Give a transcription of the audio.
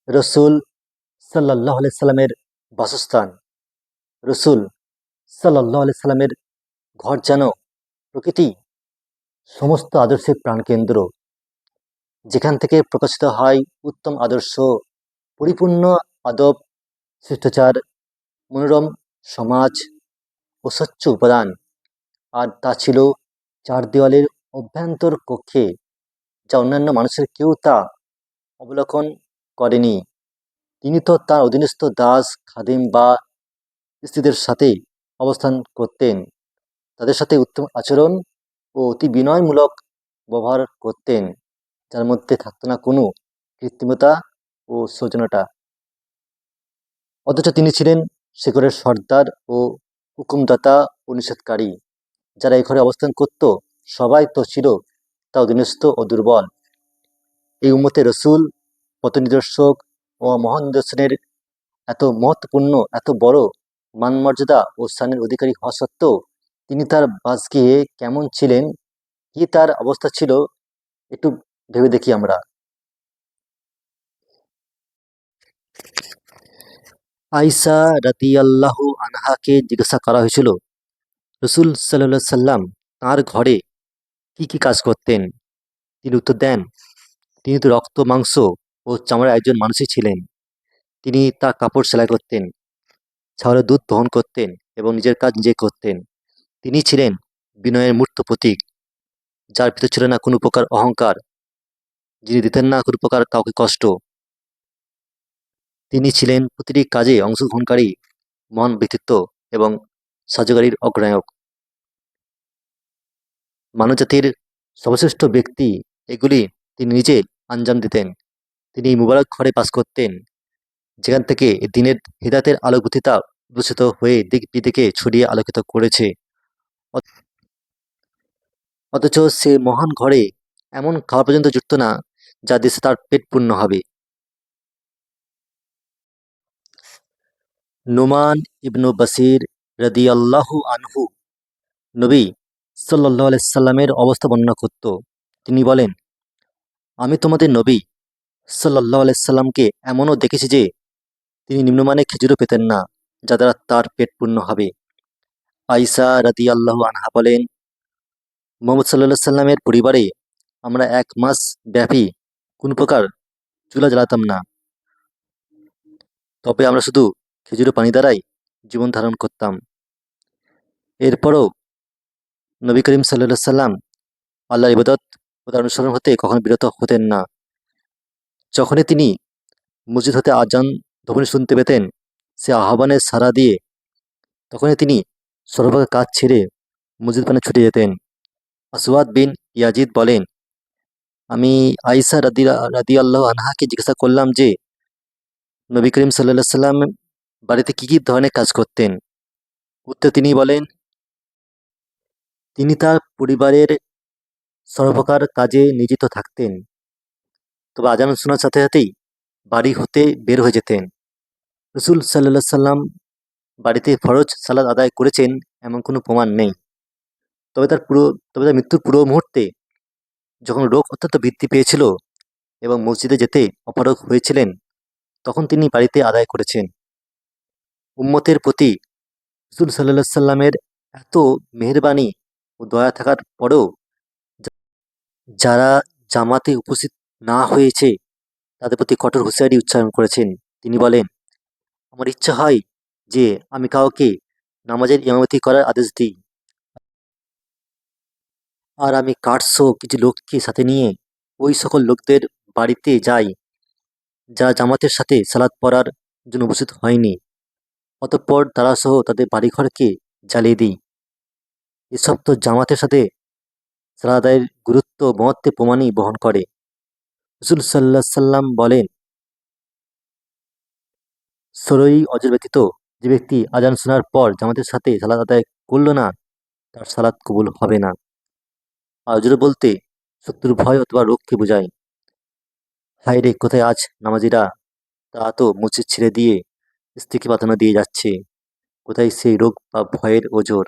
রসুল সাল্লাহ সাল্লামের বাসস্থান। রসুল সাল্লাহ সাল্লামের ঘর যেন প্রকৃতি সমস্ত আদর্শের প্রাণকেন্দ্র, যেখান থেকে প্রকাশিত হয় উত্তম আদর্শ, পরিপূর্ণ আদব, শিষ্টাচার, মনোরম সমাজ ও স্বচ্ছ উপাদান। আর তা ছিল চার দেওয়ালের অভ্যন্তর কক্ষে, যা অন্যান্য মানুষের কেউ তা অবলোকন করেনি। তিনি তো তার অধীনস্থ দাস, খাদিম বা স্ত্রীদের সাথে অবস্থান করতেন, তাদের সাথে উত্তম আচরণ ও অতি বিনয়মূলক ব্যবহার করতেন, যার মধ্যে থাকতো না কোনো কৃত্রিমতা ও সৌজন্যতা। অথচ তিনি ছিলেন শেখরের সর্দার ও হুকুমদাতা ও নিষেধকারী। যারা এই ঘরে অবস্থান করত সবাই তো ছিল তা অধীনস্থ ও দুর্বল। এই উম্মতে রসুল পথ নিদর্শক ও মহান নিদর্শনের এত মহত্বপূর্ণ, এত বড় মানমর্যাদা ও স্থানের অধিকারী হওয়া সত্ত্বেও তিনি তার বাসগৃহে কেমন ছিলেন, কি তার অবস্থা ছিল, একটু ভেবে দেখি আমরা। আইসা রাদিয়াল্লাহু আনহাকে জিজ্ঞাসা করা হয়েছিল, রসুল সাল্লাল্লাহু আলাইহি সাল্লাম তাঁর ঘরে কি কি কাজ করতেন। তিনি উত্তর দেন, তিনি তো রক্ত, মাংস ও চামড়ার একজন মানুষই ছিলেন। তিনি তার কাপড় সেলাই করতেন, ছাগলের দুধ দহন করতেন এবং নিজের কাজ নিজে করতেন। তিনি ছিলেন বিনয়ের মূর্ত প্রতীক, যার ভিতর ছিল না কোনো প্রকার অহংকার, যিনি দিতেন না কোনো প্রকার কাউকে কষ্ট। তিনি ছিলেন প্রতিটি কাজে অংশগ্রহণকারী মহান ব্যক্তিত্ব এবং সাহায্যকারীর অগ্রনায়ক, মানবজাতির সর্বশ্রেষ্ঠ ব্যক্তি। এগুলি তিনি নিজে আঞ্জাম দিতেন। তিনি এই মুবারক ঘরে বাস করতেন, যেখান থেকে দিনের হিদায়াতের আলোকবর্তিতা উদ্ভাসিত হয়ে দিক বিদিকে ছড়িয়ে আলোকিত করেছে। অথচ সে মহান ঘরে এমন খাওয়া পর্যন্ত জুটত না যা দেশে তার পেট পূর্ণ হবে। নোমান ইবনু বাসির রাদিয়াল্লাহু আনহু নবী সাল্লাল্লাহু আলাইহি সাল্লামের অবস্থা বর্ণনা করত। তিনি বলেন, আমি তোমাদের নবী সাল্লাল্লাহু আলাইহি সাল্লামকে এমনও দেখেছি যে তিনি নিম্নমানের খেজুরও পেতেন না, যা দ্বারা তার পেট পূর্ণ হবে। আইসা রাদিয়াল্লাহু আনহা বলেন, মুহাম্মদ সাল্লাল্লাহু আলাইহি সাল্লামের পরিবারে আমরা 1 মাস ব্যাপী কোন প্রকার চুলা জ্বালাতাম না, তবে আমরা শুধু খেজুর ও পানি দ্বারাই জীবন ধারণ করতাম। এরপরও নবী করিম সাল্লাল্লাহু আলাইহি সাল্লাম আল্লাহর ইবাদত ও তার অনুসরণ হতে কখনো বিরত হতেন না। যখনই তিনি মসজিদ হতে আজান ধ্বনি শুনতে পেতেন, সে আহ্বানে সাড়া দিয়ে তখনই তিনি সর্বপ্রকার কাজ ছেড়ে মসজিদ পানে ছুটে যেতেন। আসওয়াদ বিন ইয়াজিদ বলেন, আমি আয়েশা রাদিয়াল্লাহু আনহাকে জিজ্ঞাসা করলাম যে নবী করিম সাল্লাল্লাহু আলাইহি সাল্লাম বাড়িতে কি কি ধরনের কাজ করতেন। উত্তরে তিনি বলেন, তিনি তার পরিবারের সর্বপ্রকার কাজে নিয়োজিত থাকতেন, তবে আজান শোনার সাথে সাথেই বাড়ি হতে বের হয়ে যেতেন। রসুল সাল্লাল্লাহু আলাইহি সাল্লাম বাড়িতে ফরজ সালাত আদায় করেছেন এমন কোনো প্রমাণ নেই। তবে তার মৃত্যুর পুরো মুহূর্তে, যখন রোগ অত্যন্ত বৃদ্ধি পেয়েছিল এবং মসজিদে যেতে অপারগ হয়েছিলেন, তখন তিনি বাড়িতে আদায় করেছেন। উম্মতের প্রতি রাসূল সাল্লাল্লাহু আলাইহি সাল্লামের এত মেহেরবানি ও দয়া থাকার পরেও যারা জামাতে উপস্থিত না হয়েছে তাদের প্রতি কঠোর হুঁশিয়ারি উচ্চারণ করেছেন। তিনি বলেন, আমার ইচ্ছা হয় যে আমি কাউকে নামাজের ইমামতি করার আদেশ দিই, আর আমি কার্ডসহ কিছু লোককে সাথে নিয়ে ওই সকল লোকদের বাড়িতে যাই যারা জামাতের সাথে সালাত পড়ার জন্য উপস্থিত হয়নি। অতঃপর তারা সহ তাদের বাড়িঘরকে জ্বালিয়ে দিই। এসব তো জামাতের সাথে সালাত আদায়ের গুরুত্ব মহত্ত্বের প্রমাণই বহন করে। রাসূল সাল্লাল্লাহু আলাইহি সাল্লাম বলেন, ষোলোই অজর ব্যতীত যে ব্যক্তি আজান শোনার পর জামাতের সাথে সালাত আদায় করল না, তার সালাত কবুল হবে না। আর অজর বলতে শত্রুর ভয় অথবা রোগকে বোঝায়। হায় রে, কোথায় আজ নামাজিরা? তারা তো মসজিদ ছেড়ে দিয়ে স্ত্রীকে প্রাধান্য দিয়ে যাচ্ছে। কোথায় সেই রোগ বা ভয়ের ওজর?